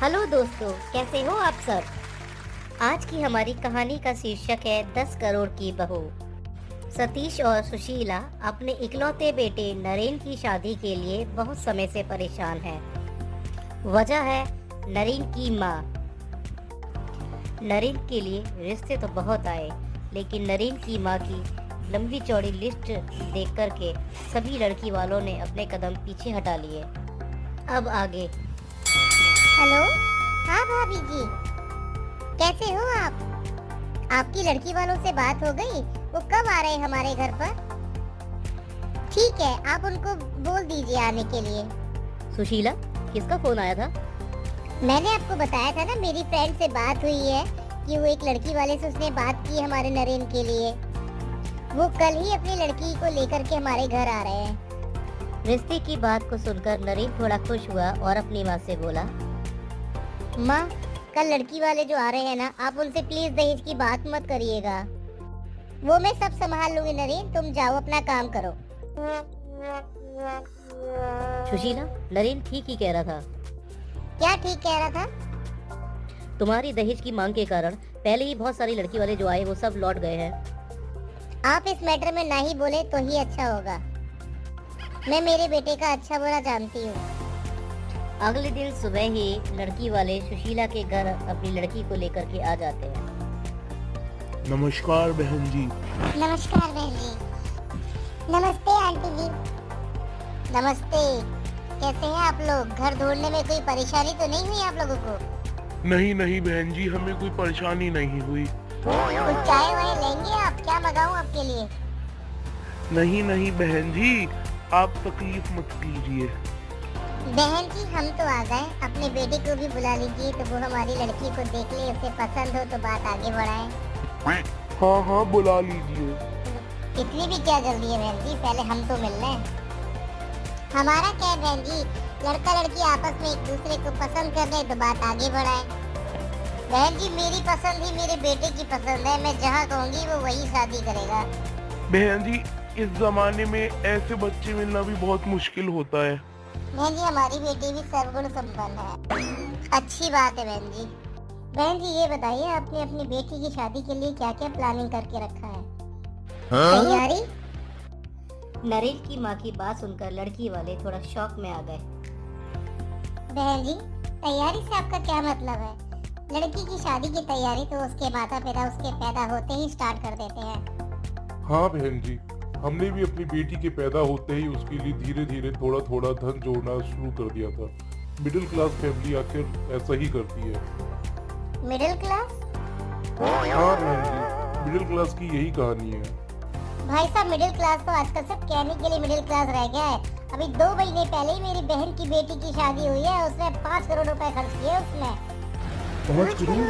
Hello दोस्तों, कैसे हो आप सब। आज की हमारी कहानी का शीर्षक है 10 करोड़ की बहू। सतीश और सुशीला अपने इकलौते बेटे नरेन की शादी के लिए बहुत समय से परेशान हैं। वजह है नरेन की माँ। नरेन के लिए रिश्ते तो बहुत आए, लेकिन नरेन की माँ की लंबी चौड़ी लिस्ट देख करके सभी लड़की वालों ने अपने कदम पीछे हटा लिए। अब आगे। हेलो। हाँ भाभी जी, कैसे हो आप? आपकी लड़की वालों से बात हो गई? वो कब आ रहे हैं हमारे घर पर? ठीक है, आप उनको बोल दीजिए आने के लिए। सुशीला, किसका फोन आया था? मैंने आपको बताया था ना, मेरी फ्रेंड से बात हुई है कि वो एक लड़की वाले से उसने बात की हमारे नरेन के लिए। वो कल ही अपनी लड़की को लेकर के हमारे घर आ रहे हैं। रिश्ते की बात को सुनकर नरेन थोड़ा खुश हुआ और अपनी माँ से बोला, माँ, कल लड़की वाले जो आ रहे हैं ना, आप उनसे प्लीज दहेज की बात मत करिएगा। वो मैं सब संभाल लूंगी नरेन, तुम जाओ अपना काम करो। सुशीला, नरेन ठीक ही कह रहा था। क्या ठीक कह रहा था? तुम्हारी दहेज की मांग के कारण पहले ही बहुत सारी लड़की वाले जो आए वो सब लौट गए हैं। आप इस मैटर में ना ही बोले तो ही अच्छा होगा। मैं मेरे बेटे का अच्छा बुरा जानती हूँ। अगले दिन सुबह ही लड़की वाले सुशीला के घर अपनी लड़की को लेकर के आ जाते हैं। नमस्कार बहन जी। नमस्कार बहन जी। नमस्ते आंटी जी। नमस्ते। कैसे हैं आप लोग? घर ढूंढने में कोई परेशानी तो नहीं हुई आप लोगों को? नहीं नहीं बहन जी, हमें कोई परेशानी नहीं हुई। कुछ चाय वाय लेंगे आप? क्या मंगाऊं आपके लिए? नहीं नहीं बहन जी, आप तकलीफ मत कीजिए। बहन जी, हम तो आ गए। अपने बेटे को भी बुला लीजिए तो वो हमारी लड़की को देख ले, उसे पसंद हो तो बात आगे बढ़ाए। हाँ हाँ, बुला लीजिए। इतनी भी क्या जल्दी है बहन जी, पहले हम तो मिल लें। हमारा क्या है बहन जी, लड़का लड़की आपस में एक दूसरे को पसंद कर ले तो बात आगे बढ़ाए। बहन जी, मेरी पसंद ही मेरे बेटे की पसंद है। मैं जहाँ कहूँगी वो वही शादी करेगा। बहन जी, इस जमाने में ऐसे बच्चे मिलना भी बहुत मुश्किल होता है। बहन जी, हमारी बेटी भी सर्वगुण संपन्न है। अच्छी बात है बहन जी। बहन जी, ये बताइए, आपने अपनी बेटी की शादी के लिए क्या क्या प्लानिंग करके रखा है? तैयारी? नरेन की माँ की बात सुनकर लड़की वाले थोड़ा शॉक में आ गए। बहन जी, तैयारी से आपका क्या मतलब है? लड़की की शादी की तैयारी तो उसके माता पिता उसके पैदा होते ही स्टार्ट कर देते हैं। हाँ बहन जी, हमने भी अपनी बेटी के पैदा होते ही उसके लिए धीरे धीरे थोड़ा थोड़ा धन जोड़ना शुरू कर दिया था। मिडिल क्लास फैमिली आखिर ऐसा ही करती है। Middle class? हाँ बहन जी, मिडिल क्लास की यही कहानी है। भाई साहब, मिडिल क्लास तो आजकल सिर्फ कहने के लिए मिडिल क्लास रह गया है। अभी 2 महीने पहले ही मेरी बहन की बेटी की शादी हुई है, उसने 5 करोड़ रुपए खर्च किए उसने। 5 करोड़?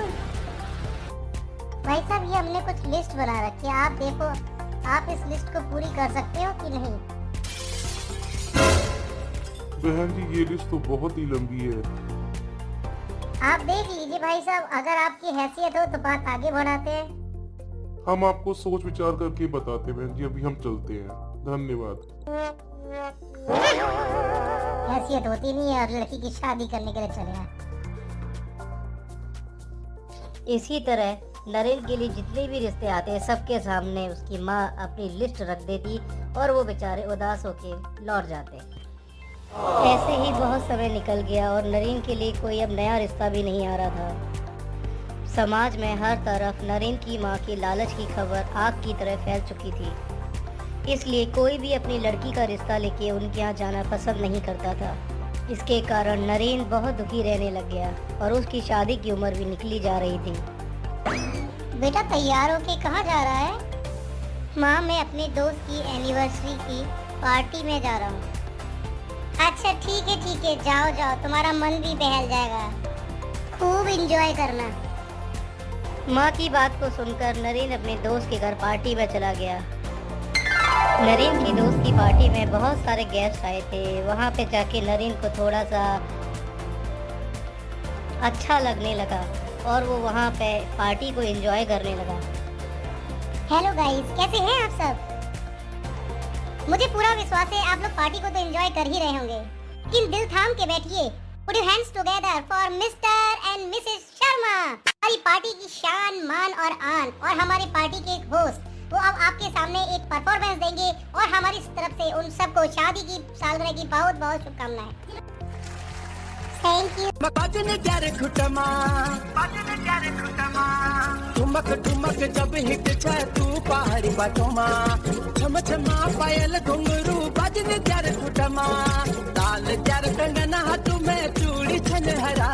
भाई साहब, ये हमने कुछ लिस्ट बना रखी है, आप देखो, आप इस लिस्ट को पूरी कर सकते हो कि नहीं? बहन जी, ये लिस्ट तो बहुत ही लंबी है। आप देख लीजिए भाई साहब, अगर आपकी हैसियत हो तो बात आगे बढ़ाते हैं। हम आपको सोच विचार करके बताते हैं बहन जी, अभी हम चलते हैं। धन्यवाद। हैसियत होती नहीं है और लड़की की शादी करने के लिए चले हैं। इसी तरह नरेन के लिए जितने भी रिश्ते आते हैं सबके सामने उसकी माँ अपनी लिस्ट रख देती और वो बेचारे उदास होके लौट जाते। ऐसे ही बहुत समय निकल गया और नरेन के लिए कोई अब नया रिश्ता भी नहीं आ रहा था। समाज में हर तरफ नरेन की माँ की लालच की खबर आग की तरह फैल चुकी थी। इसलिए कोई भी अपनी लड़की का रिश्ता लेके उनके यहाँ जाना पसंद नहीं करता था। इसके कारण नरेन बहुत दुखी रहने लग गया और उसकी शादी की उम्र भी निकली जा रही थी। बेटा, तैयार होके कहाँ जा रहा है? माँ, मैं अपने दोस्त की एनिवर्सरी की पार्टी में जा रहा हूँ। अच्छा ठीक है, जाओ जाओ, तुम्हारा मन भी बहल जाएगा। खूब एंजॉय करना। माँ की बात को सुनकर नरेन अपने दोस्त के घर पार्टी में चला गया। नरेन की दोस्त की पार्टी में बहुत सारे गेस्ट आए थे। वहाँ पे जाके नरेन को थोड़ा सा अच्छा लगने लगा और वो वहाँ पे पार्टी को एंजॉय करने लगा। हेलो गाइस, कैसे हैं आप सब? मुझे पूरा विश्वास है आप लोग पार्टी को तो एंजॉय कर ही रहे होंगे, लेकिन दिल थाम के बैठिए। Put your hands together for Mr. And Mrs Sharma, हमारी पार्टी की शान मान और आन और हमारे पार्टी के एक होस्ट, वो अब आपके सामने एक परफॉर्मेंस देंगे और हमारी तरफ से उन सबको शादी की सालगिरह की बहुत बहुत शुभकामनाएं। Thank you. बाजने प्यारे खुटमा ठुमक ठुमक जब हिट छे तू पहाड़ी बाटोमा छम छमा पायल घुंगरू बाजने प्यारे खुटमा लाल त्यार कंगना हाथ में चूड़ी छनहरा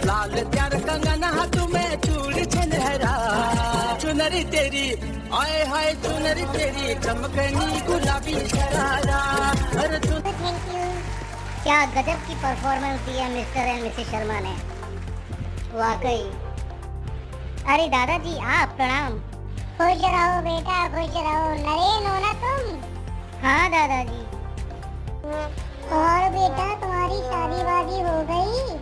लाल त्यार कंगना हाथ में चूड़ी छनहरा चुनरी तेरी आए हाय चुनरी तेरी चमकनी गुलाबी शरारा अरे थैंक यू। क्या गजब की परफॉर्मेंस दी है मिस्टर एंड मिसेस शर्मा ने, वाकई। अरे दादाजी आप प्रणाम। खुश रहो बेटा खुश रहो। नरेन हो ना तुम? हाँ दादाजी। और बेटा तुम्हारी शादी वादी हो गई?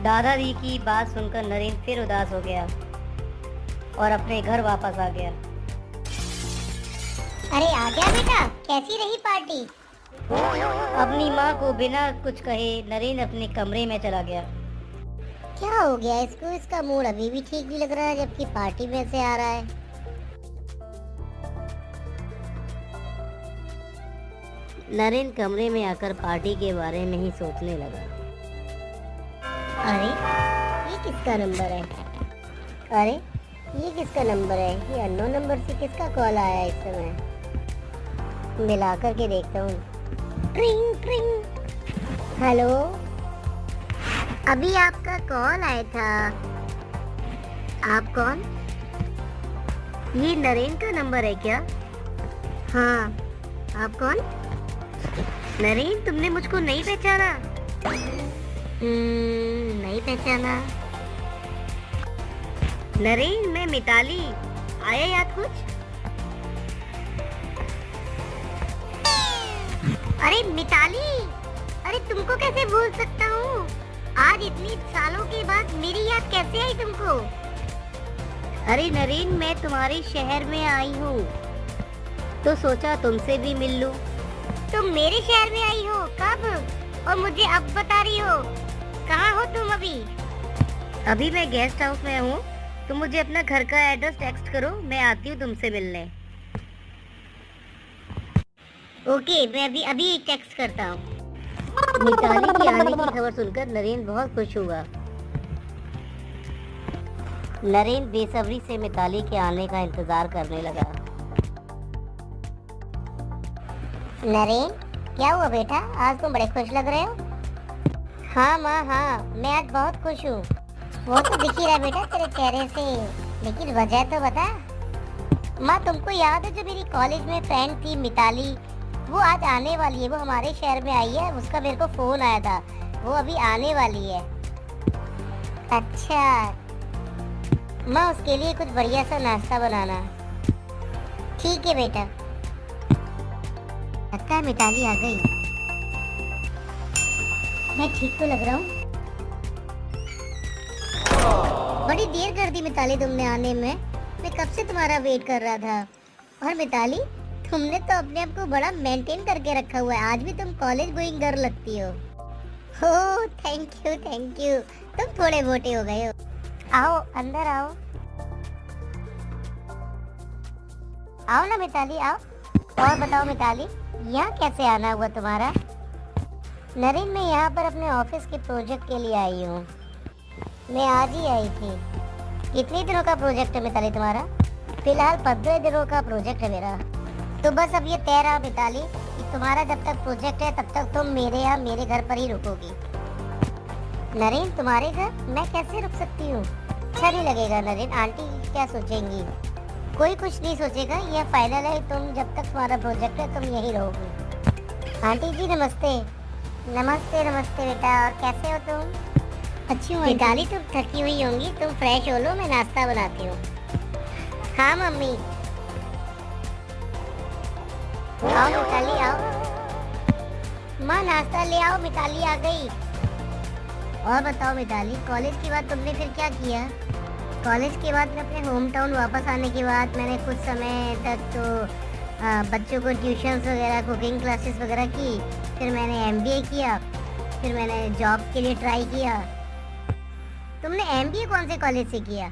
दादाजी की बात सुनकर नरेन फिर उदास हो गया और अपने घर वापस आ गया। अरे आ गया बेटा, कैसी रही पार्टी? अपनी माँ को बिना कुछ कहे नरेन अपने कमरे में चला गया। क्या हो गया इसको? इसका मूड अभी भी ठीक नहीं लग रहा है जबकि पार्टी में से आ रहा है। नरेन कमरे में आकर पार्टी के बारे में ही सोचने लगा। अरे ये किसका नंबर है? अरे ये किसका नंबर है? ये अननोन नंबर से किसका कॉल आया इस समय? मिला करके देखता हूँ। ट्रिंग ट्रिंग। हेलो, अभी आपका कॉल आया था। आप कौन? ये नरेन का नंबर है क्या? हाँ, आप कौन? नरेन तुमने मुझको नहीं पहचाना? नहीं पहचाना। नरेन मैं मिताली, आया याद कुछ? अरे मिताली, अरे तुमको कैसे भूल सकता हूँ? आज इतनी सालों के बाद मेरी याद कैसे आई तुमको? अरे नरेन मैं तुम्हारे शहर में आई हूँ तो सोचा तुमसे भी मिल लूं। तुम मेरे शहर में आई हो? कब? और मुझे अब बता रही हो? कहाँ हो तुम अभी? अभी मैं गेस्ट हाउस में हूँ, तुम मुझे अपना घर का एड्रेस टेक्स्ट करो, मैं आती हूँ तुमसे मिलने। ओके, मैं अभी टेक्स्ट करता हूँ। मिताली की आने की खबर सुनकर नरेन बहुत खुश हुआ। नरेन बेसब्री से मिताली के आने का इंतजार करने लगा। नरेन, क्या हुआ बेटा? आज तुम बड़े खुश लग रहे हो। हाँ माँ हाँ, मैं आज बहुत खुश हूँ। वो तो दिख ही रहा बेटा तेरे चेहरे से, लेकिन वजह तो बता। माँ तुमको याद है जो मेरी कॉलेज में फ्रेंड थी मिताली, वो आज आने वाली है। वो हमारे शहर में आई है, उसका मेरे को फोन आया था, वो अभी आने वाली है। अच्छा माँ, उसके लिए कुछ बढ़िया सा नाश्ता बनाना। ठीक है बेटा। लगता है मिताली आ गई। मैं ठीक तो लग रहा हूँ? बड़ी देर कर दी मिताली तुमने आने में, मैं कब से तुम्हारा वेट कर रहा था। और मिताली तुमने तो अपने आप को बड़ा मेंटेन करके रखा हुआ है, आज भी तुम कॉलेज गोइंग गर्ल लगती हो। हो थैंक यू, तुम थोड़े मोटे हो गए हो। आओ अंदर आओ। आओ ना मिताली आओ। और बताओ मिताली, यहाँ कैसे आना हुआ तुम्हारा? नरेन, मैं यहाँ पर अपने ऑफिस के प्रोजेक्ट के लिए आई हूँ। मैं आज ही आई थी। कितने दिनों का प्रोजेक्ट है मिताली तुम्हारा? फिलहाल 15 दिनों का प्रोजेक्ट है मेरा। तो बस अब ये तय रहा मिताली कि तुम्हारा जब तक प्रोजेक्ट है तब तक तुम मेरे यहाँ मेरे घर पर ही रुकोगी। नरेन, तुम्हारे घर मैं कैसे रुक सकती हूँ? अच्छा नहीं लगेगा नरेन, आंटी क्या सोचेंगी? कोई कुछ नहीं सोचेगा, ये फाइनल है। तुम जब तक तुम्हारा प्रोजेक्ट है तुम यहीं रहोगी। आंटी जी नमस्ते। नमस्ते नमस्ते बेटा, और कैसे हो तुम? अच्छी हूँ मिताली, तुम थकी हुई होंगी, तुम फ्रेश हो लो, मैं नाश्ता बनाती हूँ। हाँ मम्मी। आओ मिताली आओ। माँ नाश्ता ले आओ, मिताली आ गई। और बताओ मिताली, कॉलेज के बाद तुमने फिर क्या किया? कॉलेज के बाद मैं अपने होम टाउन वापस आने के बाद मैंने कुछ समय तक तो बच्चों को ट्यूशन्स वगैरह, कुकिंग क्लासेस वगैरह की। फिर मैंने MBA किया, फिर मैंने जॉब के लिए ट्राई किया। तुमने एमबीए कौन से कॉलेज से किया?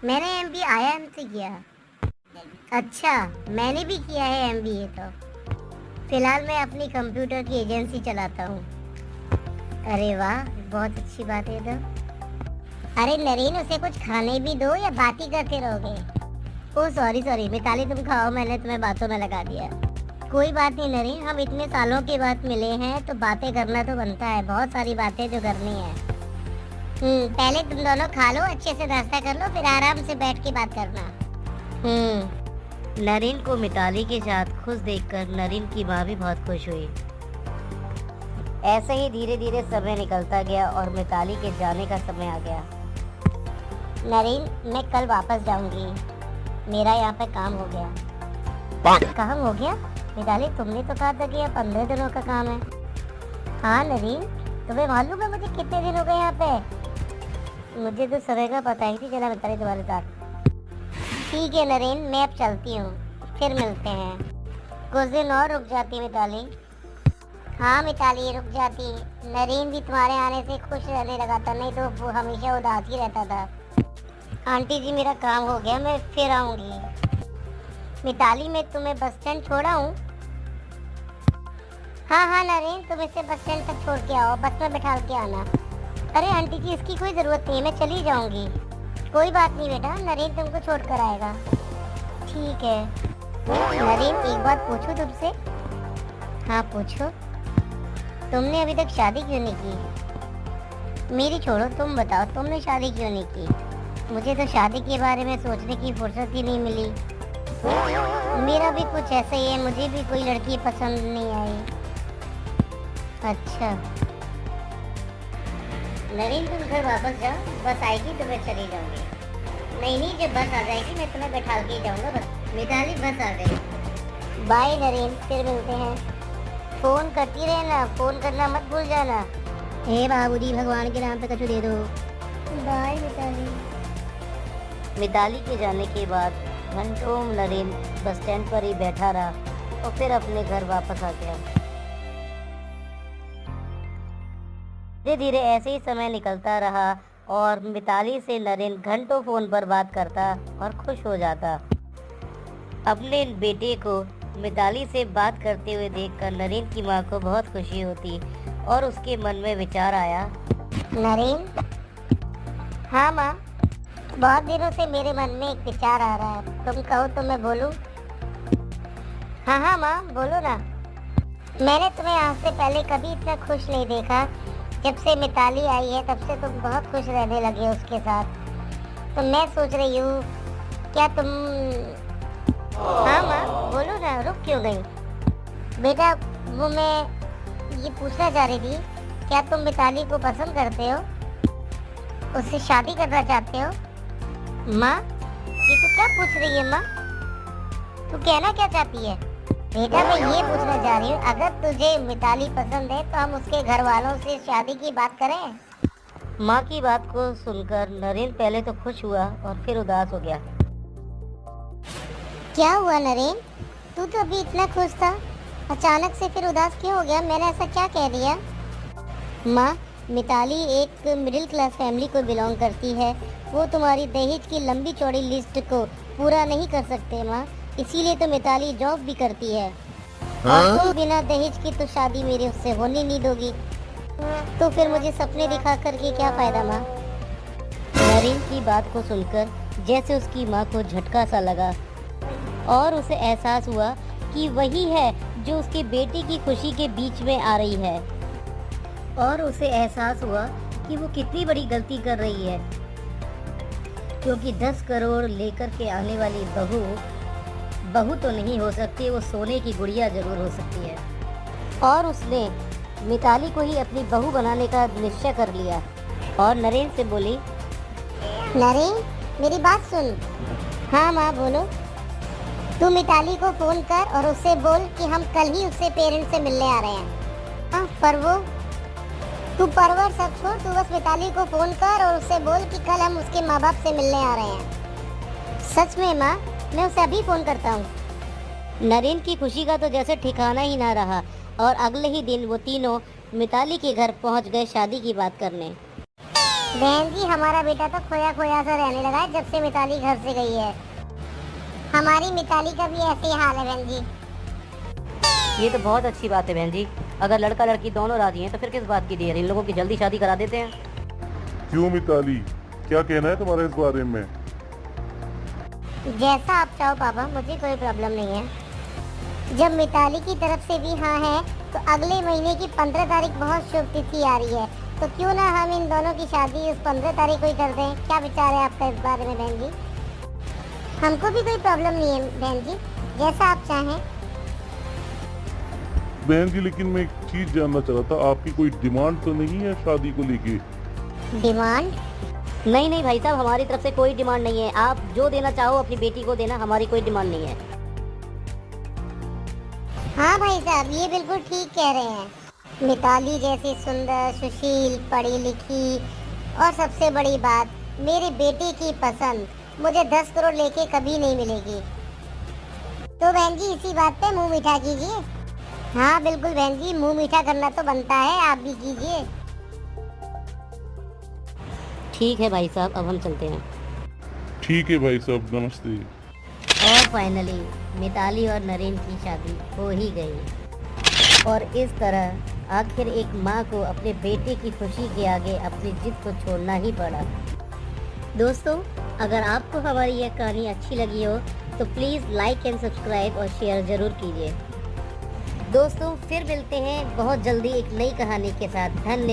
मैंने एमबीए आईआईएम से किया। अच्छा, मैंने भी किया है एमबीए। तो फिलहाल मैं अपनी कंप्यूटर की एजेंसी चलाता हूँ। अरे वाह, बहुत अच्छी बात है। तो अरे नरीन, उसे कुछ खाने भी दो या बात ही करते रहोगे? ओह सॉरी मिताली, तुम खाओ, मैंने तुम्हें बातों में लगा दिया। कोई बात नहीं नरीन, हम इतने सालों के बाद मिले हैं तो बातें करना तो बनता है। बहुत सारी बातें जो करनी है। पहले तुम दोनों खा लो, अच्छे से नाश्ता कर लो, फिर आराम से बैठ के बात करना। नरीन को मिताली के साथ खुश देखकर नरीन की माँ भी बहुत खुश हुई। ऐसे ही धीरे धीरे समय निकलता गया और मिताली के जाने का समय आ गया। नरीन, मैं कल वापस जाऊंगी, मेरा यहाँ पे काम हो गया। काम हो गया? मिताली, तुमने तो कहा था कि यह 15 दिनों का काम है। हाँ नरीन, तुम्हें मालूम है मुझे कितने दिन हो गए यहाँ पे? मुझे तो समय का पता ही नहीं चला मिताली तुम्हारे साथ। ठीक है नरीन, मैं अब चलती हूँ, फिर मिलते हैं। कुछ दिन और रुक जाती मिताली। हाँ मिताली, रुक जाती। नरीन भी तुम्हारे आने से खुश रहने लगा था, नहीं तो वो हमेशा उदास ही रहता था। आंटी जी, मेरा काम हो गया, मैं फिर आऊँगी। मिताली, मैं तुम्हें बस स्टैंड छोड़ा हूँ। हाँ नरीन, तुम इसे बस स्टैंड तक छोड़ के आओ, बस में बैठा के आना। अरे आंटी जी, इसकी कोई ज़रूरत नहीं है, मैं चली जाऊँगी। कोई बात नहीं बेटा, नरीन तुमको छोड़ कर आएगा। ठीक है। नरीन, एक बात पूछूं तुमसे? हाँ पूछो। तुमने अभी तक शादी क्यों नहीं की? मेरी छोड़ो, तुम बताओ, तुमने शादी क्यों नहीं की? मुझे तो शादी के बारे में सोचने की फुर्सत ही नहीं मिली। मेरा भी कुछ ऐसा ही है, मुझे भी कोई लड़की पसंद नहीं आई। अच्छा नरीन, तुम घर वापस जाओ, बस आएगी तो मैं चली जाऊंगी। नहीं, जब बस आ जाएगी मैं तुम्हें बैठा के जाऊंगा। बस मिताली, बस आ गई। बाय नरीन, फिर मिलते हैं। फोन करती रहना, फोन करना मत भूल जाना। हे बाबूजी, भगवान के नाम पे कछु दे दो। बाय मिताली। मिताली के जाने के बाद घंटों नरीन बस स्टैंड पर ही बैठा रहा और फिर अपने घर वापस आ गया। धीरे धीरे ऐसे ही समय निकलता रहा और मिताली से नरीन घंटों फोन पर बात करता और खुश हो जाता। अपने बेटे को मिताली से बात करते हुए देखकर नरीन की माँ को बहुत खुशी होती और उसके मन में विचार आया। नरीन? हाँ माँ, बहुत दिनों से मेरे मन में एक विचार आ रहा है, तुम कहो तो मैं बोलूं? हाँ माँ, बोलो ना। मैंने तुम्हें आज से पहले कभी इतना खुश नहीं देखा। जब से मिताली आई है तब से तुम बहुत खुश रहने लगे उसके साथ। तो मैं सोच रही हूँ, क्या तुम... हाँ माँ, बोलो ना, रुक क्यों गई? बेटा, वो मैं ये पूछना चाह रही थी, क्या तुम मिताली को पसंद करते हो? उससे शादी करना चाहते हो? माँ, ये तू क्या पूछ रही है माँ? तू कहना क्या चाहती है? बेटा, मैं ये पूछना चाह रही हूँ, अगर तुझे मिताली पसंद है तो हम उसके घर वालों से शादी की बात करें। माँ की बात को सुनकर नरेन पहले तो खुश हुआ और फिर उदास हो गया। क्या हुआ नरेन? तू तो अभी इतना खुश था, अचानक से फिर उदास क्यों हो गया? मैंने ऐसा क्या कह दिया? माँ, मिताली एक मिडिल क्लास फैमिली को बिलोंग करती है। वो तुम्हारी दहेज की लंबी चौड़ी लिस्ट को पूरा नहीं कर सकते माँ, इसीलिए तो मिताली जॉब भी करती है। और तुम बिना दहेज की तो शादी मेरी उससे होने नहीं दोगी, तो फिर मुझे सपने दिखा करके क्या फायदा माँ? नरेन की बात को सुनकर जैसे उसकी माँ को झटका सा लगा और उसे एहसास हुआ कि वही है जो उसके बेटे की खुशी के बीच में आ रही है, और उसे एहसास हुआ कि वो कितनी बड़ी गलती कर रही है, क्योंकि 10 करोड़ लेकर के आने वाली बहू तो नहीं हो सकती, वो सोने की गुड़िया जरूर हो सकती है। और उसने मिताली को ही अपनी बहू बनाने का निश्चय कर लिया और नरेन से बोली, नरेन मेरी बात सुन। हाँ माँ बोलो। तू मिताली को फोन कर और उससे बोल कि हम कल ही उससे पेरेंट्स से मिलने आ रहे हैं। हाँ पर वो तू परवर सब छोड़, तू बस मिताली को फोन कर और उससे बोल कि कल हम उसके माँ बाप से मिलने आ रहे हैं। सच में माँ, मैं उसे अभी फोन करता हूँ। नरेन की खुशी का तो जैसे ठिकाना ही ना रहा और अगले ही दिन वो तीनों मिताली के घर पहुंच गए शादी की बात करने। बहन जी हमारा बेटा तो खोया खोया सा रहने लगा है जब से मिताली घर से गई है। हमारी मिताली का भी ऐसे ही हाल है बहन जी। ये तो बहुत अच्छी बात है बहन जी। अगर लड़का लड़की दोनों राजी हैं तो फिर किस बात की देर, इन लोगों की जल्दी शादी करा देते हैं। क्यों मिताली, क्या कहना है तुम्हारा इस बारे में? जैसा आप चाहो पापा, मुझे कोई प्रॉब्लम नहीं है। जब मिताली की तरफ से भी हाँ है तो अगले महीने की 15 तारीख बहुत शुभ तिथि आ रही है, तो क्यों ना हम इन दोनों की शादी उस 15 तारीख को ही कर दें। क्या विचार है आपका इस बारे में बहन जी? हमको भी कोई प्रॉब्लम नहीं है बहन जी, जैसा आप चाहें। बहन जी लेकिन मैं एक चीज जानना चाह रहा था, आपकी कोई डिमांड तो नहीं है शादी को लेके? डिमांड? नहीं नहीं भाई साहब, हमारी तरफ से कोई डिमांड नहीं है। आप जो देना चाहो अपनी बेटी को देना, हमारी कोई डिमांड नहीं है। हाँ भाई साहब, ये बिल्कुल ठीक कह रहे हैं। मिताली जैसी सुंदर, सुशील, पढ़ी लिखी और सबसे बड़ी बात, मेरे बेटे की पसंद मुझे 10 करोड़ लेके कभी नहीं मिलेगी। तो बहन जी इसी बात पे मुंह मीठा कीजिए। हाँ बिल्कुल बहन जी, मुंह मीठा करना तो बनता है, आप भी कीजिए। ठीक है भाई साहब, अब हम चलते हैं। ठीक है भाई साहब, नमस्ते। और फाइनली मिताली और नरेन की शादी हो ही गई। और इस तरह आखिर एक माँ को अपने बेटे की खुशी के आगे अपनी जिद को छोड़ना ही पड़ा। दोस्तों, अगर आपको हमारी यह कहानी अच्छी लगी हो तो प्लीज़ लाइक एंड सब्सक्राइब और शेयर ज़रूर कीजिए। दोस्तों फिर मिलते हैं बहुत जल्दी एक नई कहानी के साथ। धन्यवाद।